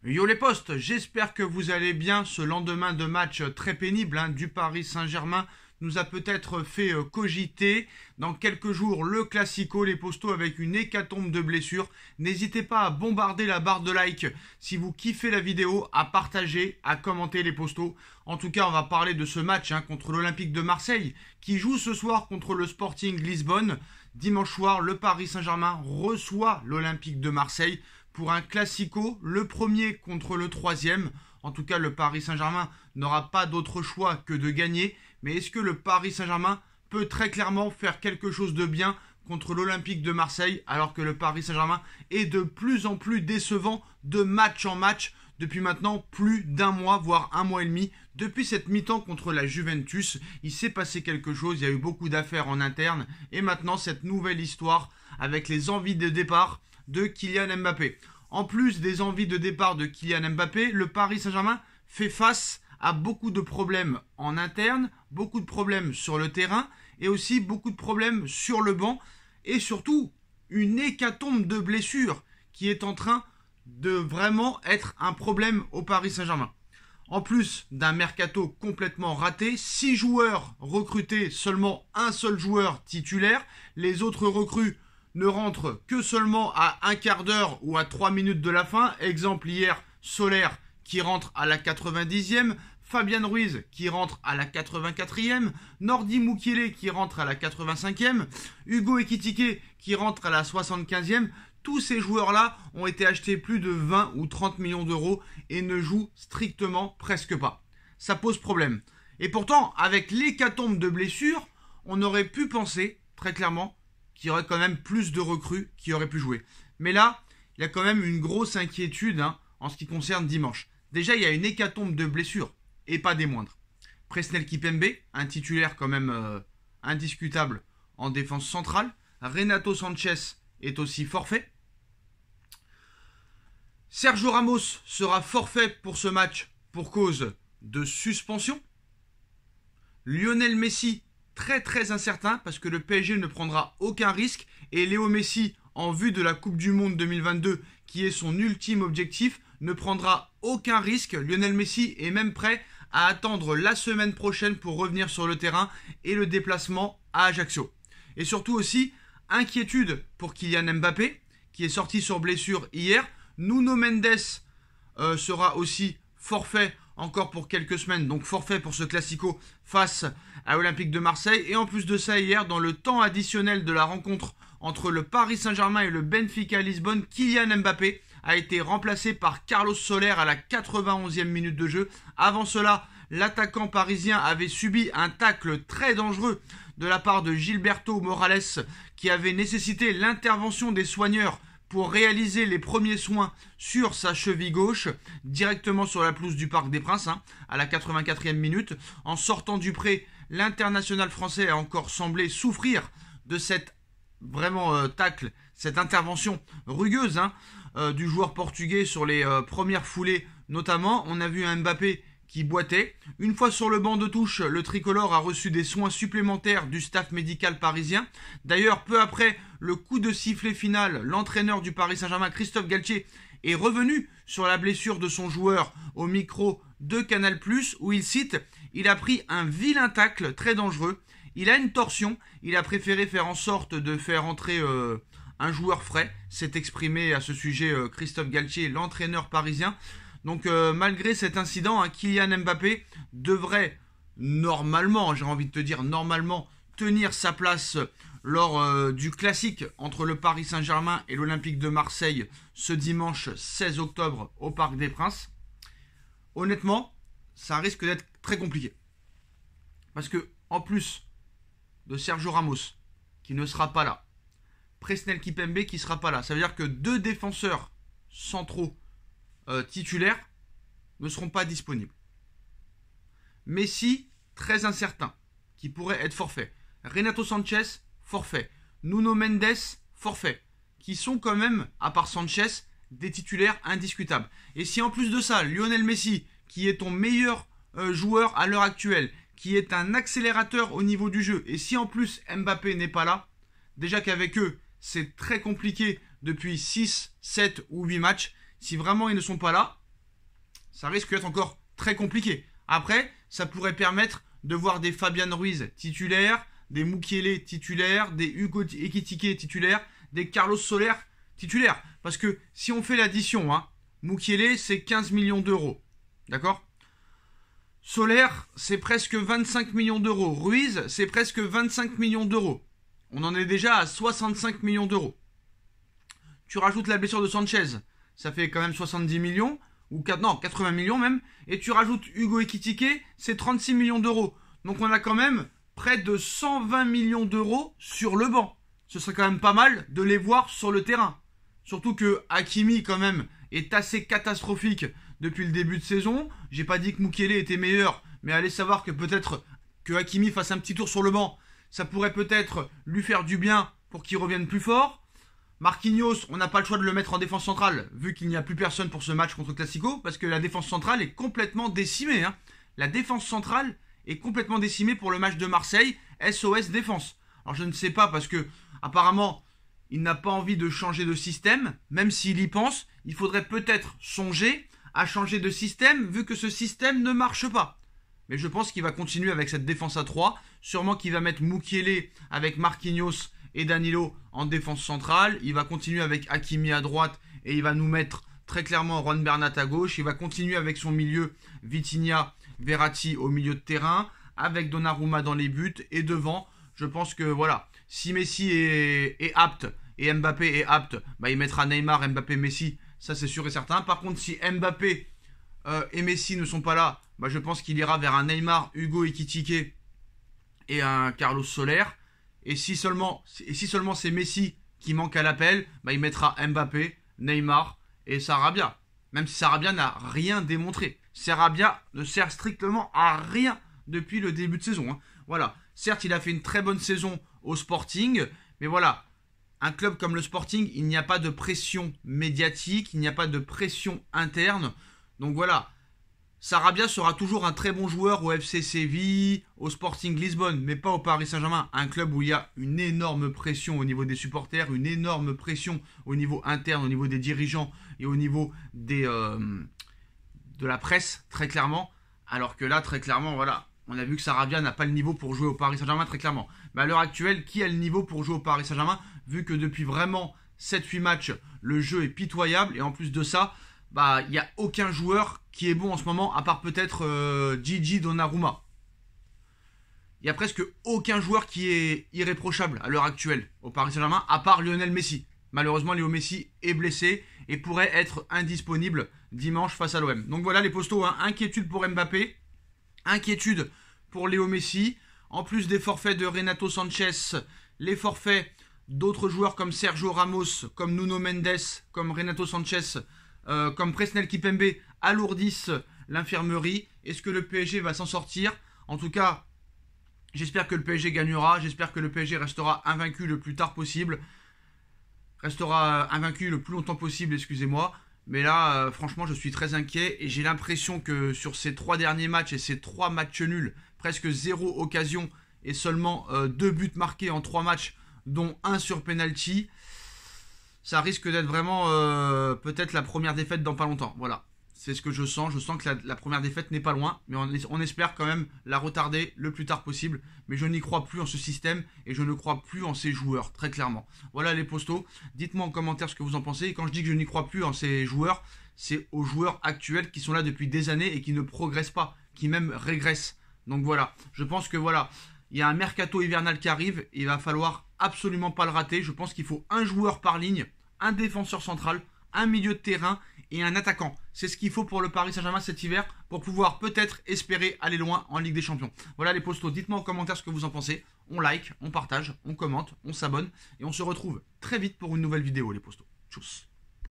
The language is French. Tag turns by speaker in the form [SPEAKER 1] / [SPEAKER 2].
[SPEAKER 1] Yo les postes, j'espère que vous allez bien. Ce lendemain de match très pénible du Paris Saint-Germain nous a peut-être fait cogiter. Dans quelques jours, le Classico, les postos avec une hécatombe de blessures. N'hésitez pas à bombarder la barre de like si vous kiffez la vidéo, à partager, à commenter les postos. En tout cas, on va parler de ce match contre l'Olympique de Marseille qui joue ce soir contre le Sporting Lisbonne. Dimanche soir, le Paris Saint-Germain reçoit l'Olympique de Marseille pour un classico, le premier contre le troisième. En tout cas, le Paris Saint-Germain n'aura pas d'autre choix que de gagner. Mais est-ce que le Paris Saint-Germain peut très clairement faire quelque chose de bien contre l'Olympique de Marseille, alors que le Paris Saint-Germain est de plus en plus décevant de match en match depuis maintenant plus d'un mois, voire un mois et demi. Depuis cette mi-temps contre la Juventus, il s'est passé quelque chose, il y a eu beaucoup d'affaires en interne, et maintenant cette nouvelle histoire avec les envies de départ de Kylian Mbappé. En plus des envies de départ de Kylian Mbappé, le Paris Saint-Germain fait face à beaucoup de problèmes en interne, beaucoup de problèmes sur le terrain et aussi beaucoup de problèmes sur le banc et surtout une hécatombe de blessures qui est en train de vraiment être un problème au Paris Saint-Germain. En plus d'un mercato complètement raté, 6 joueurs recrutés, seulement un seul joueur titulaire, les autres recrues ne rentre que seulement à un quart d'heure ou à 3 minutes de la fin. Exemple hier, Solaire qui rentre à la 90e, Fabian Ruiz qui rentre à la 84e, Nordi Mukiele qui rentre à la 85e, Hugo Ekitike qui rentre à la 75e. Tous ces joueurs-là ont été achetés plus de 20 ou 30 millions d'euros et ne jouent strictement presque pas. Ça pose problème. Et pourtant, avec l'hécatombe de blessures, on aurait pu penser, très clairement, qu'il y aurait quand même plus de recrues qui auraient pu jouer. Mais là, il y a quand même une grosse inquiétude en ce qui concerne dimanche. Déjà, il y a une hécatombe de blessures, et pas des moindres. Presnel Kipembe, un titulaire quand même indiscutable en défense centrale. Renato Sanchez est aussi forfait. Sergio Ramos sera forfait pour ce match pour cause de suspension. Lionel Messi, très incertain parce que le PSG ne prendra aucun risque et Léo Messi, en vue de la Coupe du Monde 2022 qui est son ultime objectif, ne prendra aucun risque. Lionel Messi est même prêt à attendre la semaine prochaine pour revenir sur le terrain et le déplacement à Ajaccio. Et surtout aussi, inquiétude pour Kylian Mbappé qui est sorti sur blessure hier. Nuno Mendes sera aussi forfait encore pour quelques semaines, donc forfait pour ce Classico face à l'Olympique de Marseille. Et en plus de ça, hier, dans le temps additionnel de la rencontre entre le Paris Saint-Germain et le Benfica Lisbonne, Kylian Mbappé a été remplacé par Carlos Soler à la 91e minute de jeu. Avant cela, l'attaquant parisien avait subi un tacle très dangereux de la part de Gilberto Morales qui avait nécessité l'intervention des soigneurs pour réaliser les premiers soins sur sa cheville gauche, directement sur la pelouse du Parc des Princes, à la 84e minute. En sortant du pré, l'international français a encore semblé souffrir de cette tacle, cette intervention rugueuse du joueur portugais sur les premières foulées notamment. On a vu un Mbappé qui boitait. Une fois sur le banc de touche, le tricolore a reçu des soins supplémentaires du staff médical parisien. D'ailleurs, peu après le coup de sifflet final, l'entraîneur du Paris Saint-Germain, Christophe Galtier, est revenu sur la blessure de son joueur au micro de Canal+, où il cite « Il a pris un vilain tacle très dangereux, il a une torsion, il a préféré faire en sorte de faire entrer un joueur frais », s'est exprimé à ce sujet Christophe Galtier, l'entraîneur parisien. Donc malgré cet incident, Kylian Mbappé devrait normalement, j'ai envie de te dire normalement, tenir sa place lors du classique entre le Paris Saint-Germain et l'Olympique de Marseille ce dimanche 16 octobre au Parc des Princes. Honnêtement, ça risque d'être très compliqué. Parce que en plus de Sergio Ramos, qui ne sera pas là, Presnel Kipembe qui ne sera pas là, ça veut dire que 2 défenseurs centraux titulaires ne seront pas disponibles. Messi, très incertain, qui pourrait être forfait. Renato Sanchez, forfait. Nuno Mendes, forfait. Qui sont quand même, à part Sanchez, des titulaires indiscutables. Et si en plus de ça, Lionel Messi, qui est ton meilleur joueur à l'heure actuelle, qui est un accélérateur au niveau du jeu, et si en plus Mbappé n'est pas là, déjà qu'avec eux, c'est très compliqué depuis 6, 7 ou 8 matchs. Si vraiment ils ne sont pas là, ça risque d'être encore très compliqué. Après, ça pourrait permettre de voir des Fabian Ruiz titulaires, des Mukiele titulaires, des Hugo Ekitike titulaires, des Carlos Soler titulaires. Parce que si on fait l'addition, Mukiele c'est 15 millions d'euros. D'accord? Soler c'est presque 25 millions d'euros. Ruiz c'est presque 25 millions d'euros. On en est déjà à 65 millions d'euros. Tu rajoutes la blessure de Sanchez, ça fait quand même 70 millions, ou 80 millions même, et tu rajoutes Hugo Ekitike, c'est 36 millions d'euros. Donc on a quand même près de 120 millions d'euros sur le banc. Ce serait quand même pas mal de les voir sur le terrain. Surtout que Hakimi quand même est assez catastrophique depuis le début de saison. J'ai pas dit que Mukiele était meilleur, mais allez savoir que peut-être que Hakimi fasse un petit tour sur le banc, ça pourrait peut-être lui faire du bien pour qu'il revienne plus fort. Marquinhos, on n'a pas le choix de le mettre en défense centrale, vu qu'il n'y a plus personne pour ce match contre Classico, parce que la défense centrale est complètement décimée. La défense centrale est complètement décimée pour le match de Marseille, SOS défense. Alors je ne sais pas, parce que apparemment, il n'a pas envie de changer de système, même s'il y pense, il faudrait peut-être songer à changer de système, vu que ce système ne marche pas. Mais je pense qu'il va continuer avec cette défense à 3, sûrement qu'il va mettre Mukiele avec Marquinhos et Danilo en défense centrale. Il va continuer avec Hakimi à droite et il va nous mettre très clairement Juan Bernat à gauche. Il va continuer avec son milieu Vitinha, Verratti au milieu de terrain, avec Donnarumma dans les buts et devant. Je pense que voilà, si Messi est apte et Mbappé est apte, il mettra Neymar, Mbappé, Messi, ça c'est sûr et certain. Par contre, si Mbappé et Messi ne sont pas là, je pense qu'il ira vers un Neymar, Hugo Ekitike et un Carlos Soler. Et si seulement c'est Messi qui manque à l'appel, il mettra Mbappé, Neymar et Sarabia. Même si Sarabia n'a rien démontré. Sarabia ne sert strictement à rien depuis le début de saison. Voilà. Certes, il a fait une très bonne saison au Sporting, mais voilà. Un club comme le Sporting, il n'y a pas de pression médiatique, il n'y a pas de pression interne. Donc voilà. Sarabia sera toujours un très bon joueur au FC Séville, au Sporting Lisbonne, mais pas au Paris Saint-Germain, un club où il y a une énorme pression au niveau des supporters, une énorme pression au niveau interne, au niveau des dirigeants et au niveau de la presse, très clairement. Alors que là, très clairement, voilà, on a vu que Sarabia n'a pas le niveau pour jouer au Paris Saint-Germain, très clairement. Mais à l'heure actuelle, qui a le niveau pour jouer au Paris Saint-Germain, vu que depuis vraiment 7-8 matchs, le jeu est pitoyable, et en plus de ça, il n'y a aucun joueur qui est bon en ce moment, à part peut-être Gigi Donnarumma. Il n'y a presque aucun joueur qui est irréprochable à l'heure actuelle au Paris Saint-Germain, à part Lionel Messi. Malheureusement, Léo Messi est blessé et pourrait être indisponible dimanche face à l'OM. Donc voilà les postos, inquiétude pour Mbappé, inquiétude pour Léo Messi, en plus des forfaits de Renato Sanchez, les forfaits d'autres joueurs comme Sergio Ramos, comme Nuno Mendes, comme Renato Sanchez, comme Presnel Kipembe alourdissent l'infirmerie. Est-ce que le PSG va s'en sortir? En tout cas, j'espère que le PSG gagnera. J'espère que le PSG restera invaincu le plus tard possible. Restera invaincu le plus longtemps possible, excusez-moi. Mais là, franchement, je suis très inquiet. Et j'ai l'impression que sur ces 3 derniers matchs et ces 3 matchs nuls, presque 0 occasion et seulement 2 buts marqués en 3 matchs, dont 1 sur penalty, ça risque d'être vraiment peut-être la première défaite dans pas longtemps. Voilà, c'est ce que je sens. Je sens que la première défaite n'est pas loin, mais on espère quand même la retarder le plus tard possible. Mais je n'y crois plus en ce système et je ne crois plus en ces joueurs, très clairement. Voilà les postos. Dites-moi en commentaire ce que vous en pensez. Et quand je dis que je n'y crois plus en ces joueurs, c'est aux joueurs actuels qui sont là depuis des années et qui ne progressent pas, qui même régressent. Donc voilà, je pense que voilà, il y a un mercato hivernal qui arrive. Et il va falloir absolument pas le rater. Je pense qu'il faut un joueur par ligne, un défenseur central, un milieu de terrain et un attaquant. C'est ce qu'il faut pour le Paris Saint-Germain cet hiver pour pouvoir peut-être espérer aller loin en Ligue des Champions. Voilà les postos, dites-moi en commentaire ce que vous en pensez. On like, on partage, on commente, on s'abonne et on se retrouve très vite pour une nouvelle vidéo les postos. Tchuss.